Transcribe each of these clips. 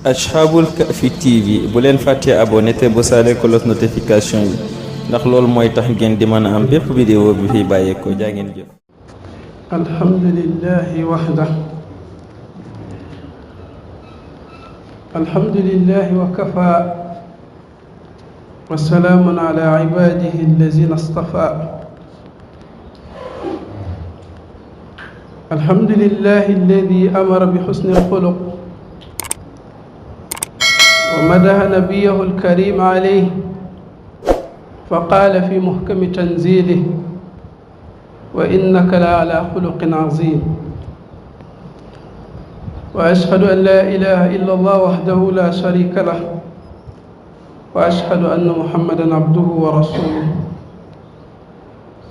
Ashabul Kahfi TV bu leen fàttee abonné te bu saale cloche notification yi ndax loolu mooy tax ngeen di mën a am bépp vidéo bi fi bàyyeekoo jaa ngeen jëf. alhamdulillahi wahda alhamdulillahi wa kafa wa salaamun ala ibadihi allazina istafa alhamdulillahi alladi amara bi husni alxuluq ومدح نبيه الكريم عليه فقال في محكم تنزيله وإنك لعلى خلق عظيم وأشهد أن لا إله إلا الله وحده لا شريك له وأشهد أن محمدا عبده ورسوله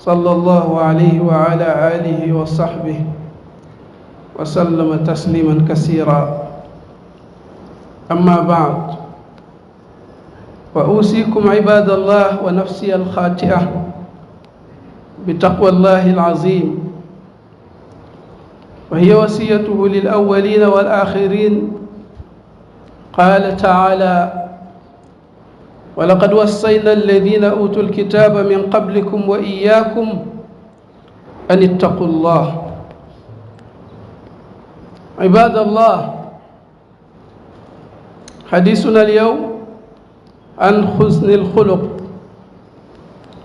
صلى الله عليه وعلى آله وصحبه وسلم تسليما كثيرا أما بعد وأوصيكم عباد الله ونفسي الخاطئة بتقوى الله العظيم وهي وصيته للأولين والآخرين قال تعالى ولقد وصينا الذين أوتوا الكتاب من قبلكم وإياكم أن اتقوا الله عباد الله حديثنا اليوم عن حسن الخلق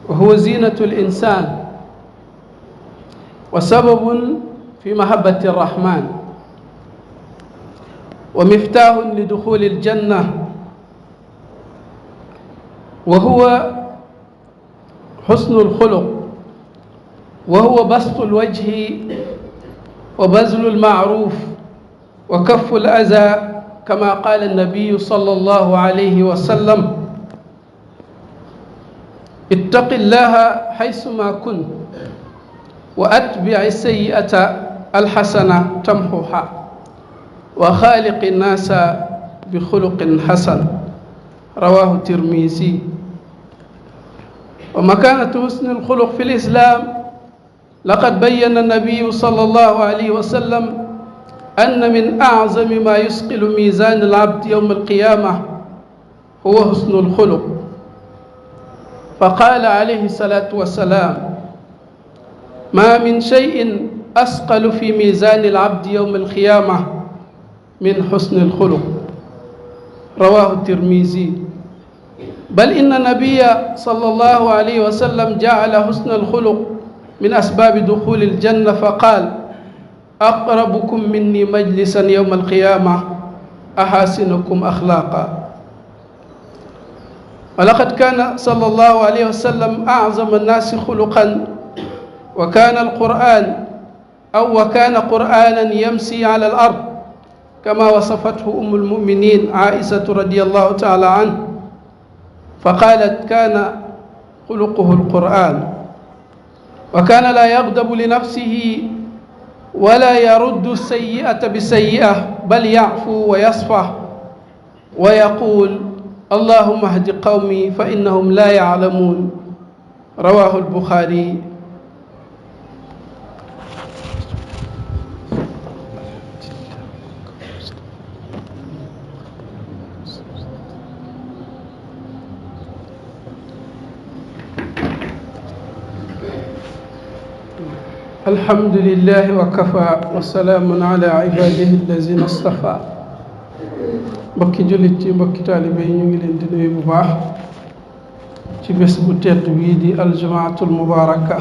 وهو زينة الإنسان وسبب في محبة الرحمن ومفتاح لدخول الجنة وهو حسن الخلق وهو بسط الوجه وبذل المعروف وكف الأذى كما قال النبي صلى الله عليه وسلم اتق الله حيثما كنت وأتبع السيئة الحسنة تمحوها وخالق الناس بخلق حسن رواه الترمذي ومكانة حسن الخلق في الإسلام لقد بين النبي صلى الله عليه وسلم أن من أعظم ما يثقل ميزان العبد يوم القيامة هو حسن الخلق فقال عليه الصلاة والسلام ما من شيء أثقل في ميزان العبد يوم القيامة من حسن الخلق رواه الترمذي بل إن النبي صلى الله عليه وسلم جعل حسن الخلق من أسباب دخول الجنة فقال أقربكم مني مجلسا يوم القيامة أحاسنكم أخلاقا ولقد كان صلى الله عليه وسلم أعظم الناس خلقا وكان قرآنا يمشي على الأرض كما وصفته أم المؤمنين عائشة رضي الله تعالى عنه فقالت كان خلقه القرآن وكان لا يغضب لنفسه ولا يرد السيئة بالسيئة بل يعفو ويصفح ويقول اللهم اهد قومي فإنهم لا يعلمون رواه البخاري الحمد لله وكفى وسلام على عباده الذين اصطفى mbokki jullit yi mbokki taalibe yi ñu ngi leen di nuyu bu baax ci bés bu tedd bii di aljumaatul mubaaraka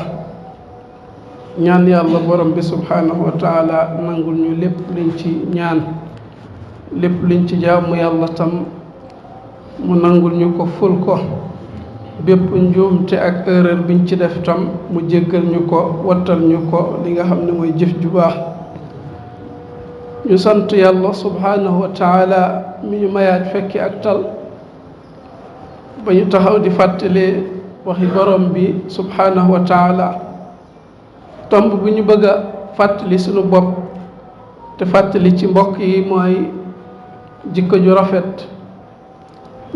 ñaan yàlla borom bi subhaanahu wa taala nangul ñu lépp liñ ci ñaan lépp liñ ci jaamu yàlla tam mu nangul ñu ko ful ko bépp njuumte ak erreur biñ ci def tam mu jéggal ñu ko wattal ñu ko li nga xam ne mooy jëf ju baax ñu sant yàlla subhaanahu wa taala mi ñu mayaat fekki ak tal ba ñu taxaw di fàttali waxi borom bi subhaanahu wa taala tomb bu ñu bëgg a fàttali suñu bopp te fàttali ci mbokk yi mooy jikko ju rafet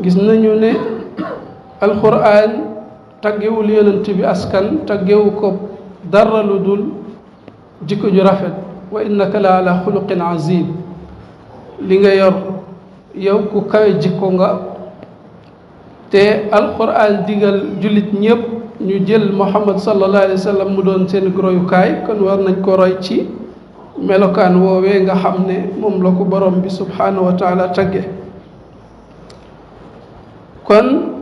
gis nañu ne alquran taggewul yonent bi askan taggewu ko dara lu dul jikko ju rafet wa innaka la ala xuluqin azim li nga yor yow ku kawe jikko nga te alquran digal jullit ñëpp ñu jël Muhammad sallallahu alayhi wa sallam mu doon seen royukaay kon war nañ ko roy ci melokaan woowee nga xam ne moom la ko borom bi subhanahu wa taala tagge kon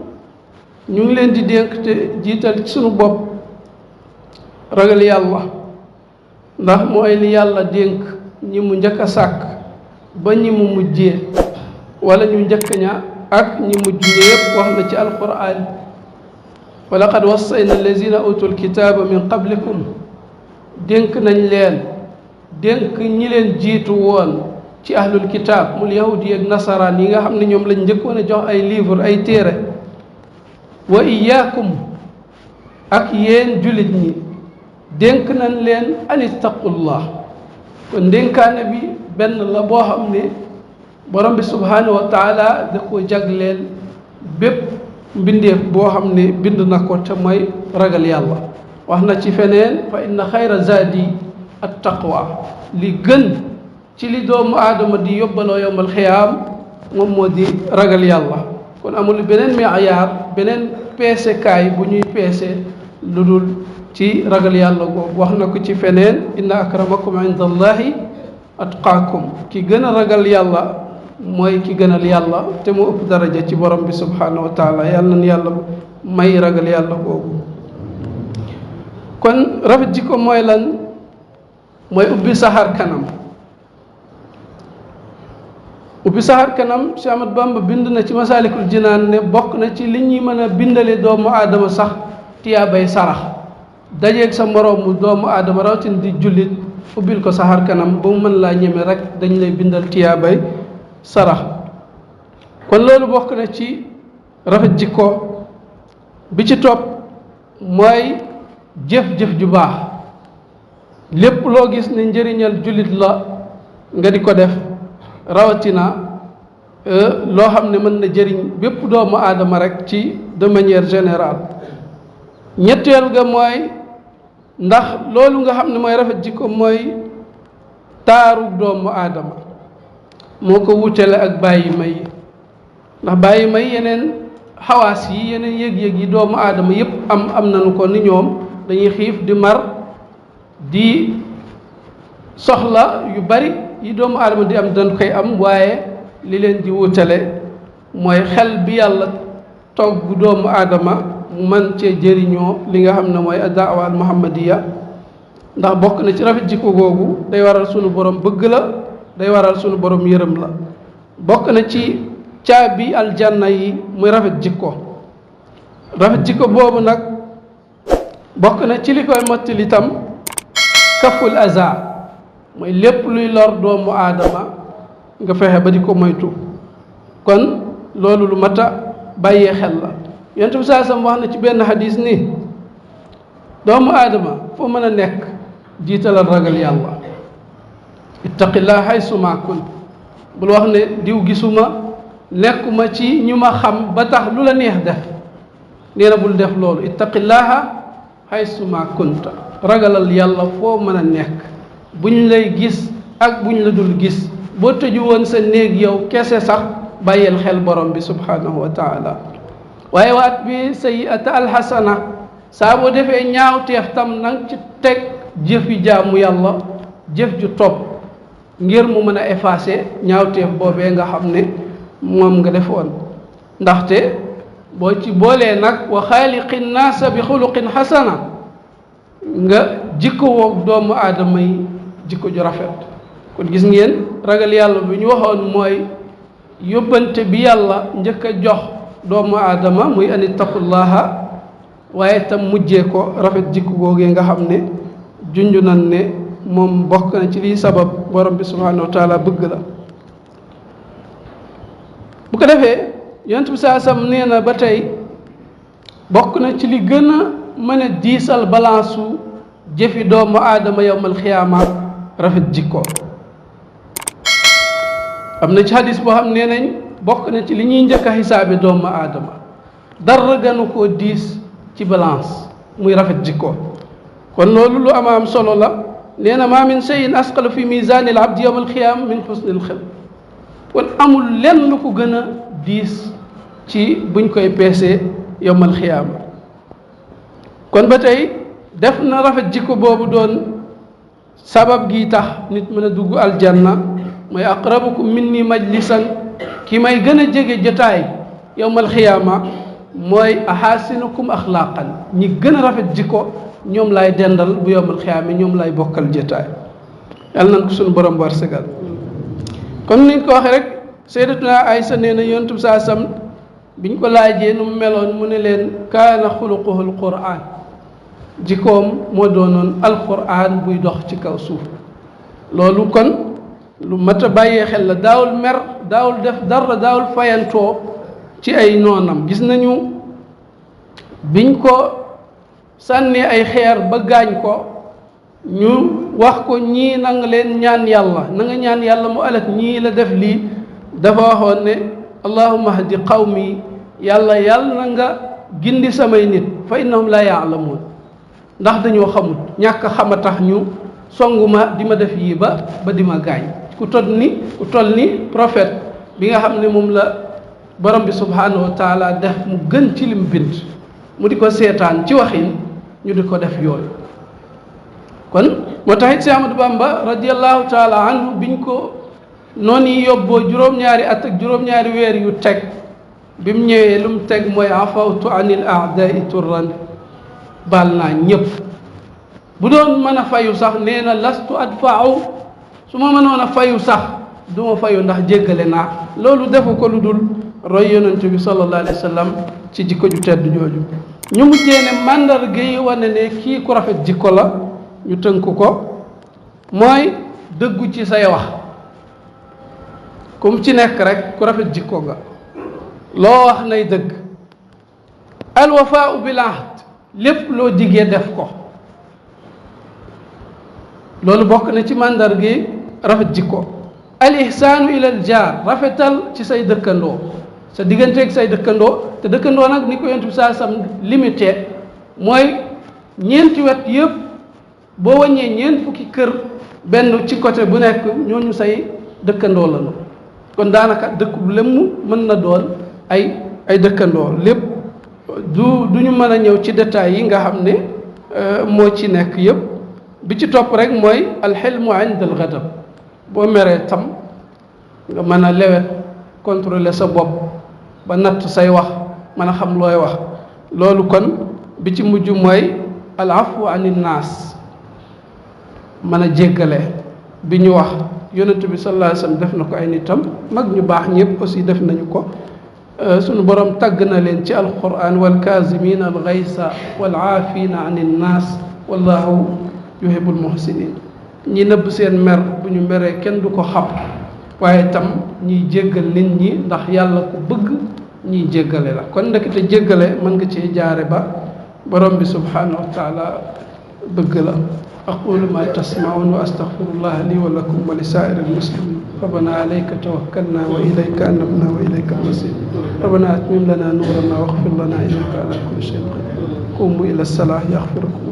ñu ngi leen di dénk te jiital ci sunu bopp ragal yàlla ndax mooy li yàlla dénk ñi mu njëkk a sàkk ba ñi mu mujjee wala ñu njëkk ña ak ñi mujj yëpp wax na ci alquran wa laqad wassayna allazina utul kitaaba min qablikum dénk nañ leen dénk ñi leen jiitu woon ci ahlul kitaab mul yahudi ak nasaraan yi nga xam ne ñoom lañ njëkkoon a jox ay livre ay téere wa iyaakum ak yéen jullit ñi dénk nañ leen an ittaqullah kon dénkaane bi benn la boo xam ne borom bi subhanahu wa taala da ko jagleel bépp mbindeef boo xam ne bind na ko te mooy ragal yàlla wax na ci feneen fa inna xayra zaadi at taqwa li gën ci li doomu aadama di yóbbaloo yowmal xiyaam moom moo di ragal yàlla kon amul beneen meeyaar beneen peesekaay bu ñuy peese lu dul ci ragal yàlla googu wax na ko ci feneen inna akramakum inda allahi atqaakum ki gën a ragal yàlla mooy ki gënal yàlla te mu ëpp daraja ci borom bi subhanahu wa taala yàlla na yàlla may ragal yàlla googu kon rafet jikko mooy lan mooy ubbi saxaar kanam ubbi saxaar kanam Cheikh Ahmad Bamba bind na ci Masaalikul Jinaan ne bokk na ci li ñuy mën a bindale doomu aadama sax tiyaabay sarax dajeeg sa moroomu doomu aadama rawatina di jullit ubbil ko saxaar kanam ba mu mën laa ñeme rek dañ lay bindal tiyaabay sarax kon loolu bokk na ci rafet jikko bi ci topp mooy jëf-jëf ju baax lépp loo gis ne njëriñal jullit la nga di ko def rawatina loo xam ne mën na jëriñ bépp doomu aadama rek ci de manière générale ñetteel ga mooy ndax loolu nga xam ne mooy rafet jikko mooy taaru doomu aadama moo ko wutale ak bàyyi may ndax bàyyi may yeneen xawaas yi yeneen yëg-yëg yi doomu aadama yépp am nañu ko ni ñoom dañuy xiif di mar di soxla yu bari yi doomu aadama di am dañ koy am waaye li leen di wutale mooy xel bi yàlla togg doomu aadama mu mën cee jëriñoo li nga xam ne mooy daawa al muhammadiya ndax bokk na ci rafet jikko googu day waral sunu borom bëgg la day waral sunu borom yërëm la bokk na ci caabi aljanna yi muy rafet jikko boobu nag bokk na ci li koy mottali itam kaful aza mooy lépp luy lor doomu aadama nga fexe ba di ko moytu kon loolu lu mat a bàyyee xel la yonent bi saasam wax na ci benn xadis ni doomu aadama foo mën a nekk jiitalal ragal yàlla ittaqillah haysuma kun bul wax ne diw gisuma nekkuma ci ñu ma xam ba tax lu la neex def nee na bul def loolu ittaqillaha haysuma kunta ragalal yàlla foo mën a nekk buñ lay gis ak buñ la dul gis boo tëju woon sa néeg yow kese sax bàyyil xel borom bi subhanahu wa taala waaye waat bi sayyi'ata alxasana saa boo defee ñaawteef tam nang ci teg jëfi jaamu yàlla jëf ju topp ngir mu mën a effacer ñaawteef boobee nga xam ne moom nga defoon ndaxte boo ci boolee nag wa xaaliqin naasa bi xuluqin xasana nga jikko woog doomu aadama yi jikko ju rafet kon gis ngeen ragal yàlla bi ñu waxoon mooy yóbbante bi yàlla njëkk a jox doomu aadama muy an ittaqullaha waaye tam mujjee ko rafet jikko googee nga xam ne junj nan ne moom bokk na ci liy sabab borom bi subhanahu wa taala bëgg la bu ko defee yonent bi saa sam nee na ba tey bokk na ci li gën a mën a diisal balance su jëfi doomu aadama yowmal xiyaama rafet jikko am na ci hadis boo xam nee nañ bokk na ci li ñuy njëkk a xisaabi doomu aadama dara gënu koo diis ci balance muy rafet jikko kon loolu lu am solo la nee na maa min shay'in asqalu fi mizaani al abdi yowma alqiyaama min xusni alxilq kon amul lenn lu ko gën a diis ci buñ koy peesee yowmal xiyaama kon ba tey def na rafet jikko boobu doon sabab gi tax nit mën a dugg aljanna mooy aqrabukum minni majlisan ki may gën a jege jotaay yowmal xiyaama mooy ahasinukum axlaaqan ñi gën a rafet jikko ñoom laay dendal bu yowmal xiyaama ñoom laay bokkal jotaay yàlla nañ ko suñu borom war segal comme niñ ko waxee rek sayyidatuna Aysa nee na yonent bi saa sam biñ ko laajee nu mu meloon mu ne leen kaana xuluquhu alquran jikkoom moo doonoon alquran buy dox ci kaw suuf loolu kon lu mat a bàyyee xel la daawul mer daawul def dara daawul fayantoo ci ay noonam gis nañu biñ ko sànnee ay xeer ba gaañ ko ñu wax ko ñii na nga leen ñaan yàlla na nga ñaan yàlla mu alak ñii la def lii dafa waxoon ne allahumma hdi qawmi yàlla na nga gindi samay nit fa innahum la yaalamuun ndax dañoo xamut ñàkk xama tax ñu songuma di ma def yii ba di ma gaañ ku toll ni prophète bi nga xam ne moom la borom bi subhanahu wa taala def mu gën ci lim bind mu di ko seetaan ci waxin ñu di ko def yooyu kon moo taxit si Ahmadu Bamba radiallahu taala anhu biñ ko noonu yi yóbboo juróom-ñaari at ak juróom-ñaari weer yu teg bi mu ñëwee lu mu teg mooy afawtu anil aadai turran baal naa ñëpp bu doon mën a fayu sax nee na lastu adfa'u su ma mënoon a fayu sax du ma fayu ndax jéggale naa loolu defu ko lu dul roy yonent bi sallallahu alayhi wa sallam ci jikko ju tedd jooju ñu mujjee ne màndarga yi wane ne kii ku rafet jikko la ñu tënk ko mooy dëggu ci say wax comme ci nekk rek ku rafet jikko nga loo wax nay dëgg alwafaau bil ahd lépp loo digee def ko loolu bokk na ci màndar gi rafet jikko al ihsaanu ila al jaar rafetal ci say dëkkandoo sa digganteeg say dëkkandoo te dëkkandoo nag ni ko yonent bi saa sam limité mooy ñeenti wet yëpp boo wàññee ñeent fukki kër benn ci côté bu nekk ñooñu say dëkkandoo la kon daanaka dëkk bu lemu mën na doon ay dëkkandoo lépp du ñu mën a ñëw ci détails yi nga xam ne moo ci nekk yëpp bi ci topp rek mooy alxilmu inda alghadab boo meree tam nga mën a lewet contrôler sa bopp ba natt say wax mën a xam looy wax loolu kon bi ci mujj mooy al afwu anin naas mën a jéggale bi ñu wax yonent bi sallallahu alayhi wa sallam def na ko ay nitam mag ñu baax ñëpp aussi def nañu ko sunu borom tagg na leen ci alquran wal kaazimina al gaysa wal aafina anin naas wallahu yuhibbul muhsinin ñi nëbb seen mer bu ñu meree kenn du ko xam waaye tam ñiy jéggal nit ñi ndax yàlla ku bëgg ñiy jéggale la kon ndekete jéggale mën nga cee jaare ba borom bi subhanahu wa taala bëgg la aqulu ma tasmaun wa astaghfirullah li wa lakum wa li saa'iril muslimin rabbana alayka tawakkalna wa ilayka anabna wa ilayka al-masir rabbana atmim lana nurana waghfir lana innaka ala kulli shay'in qadir qumu ila as-salah yaghfirukum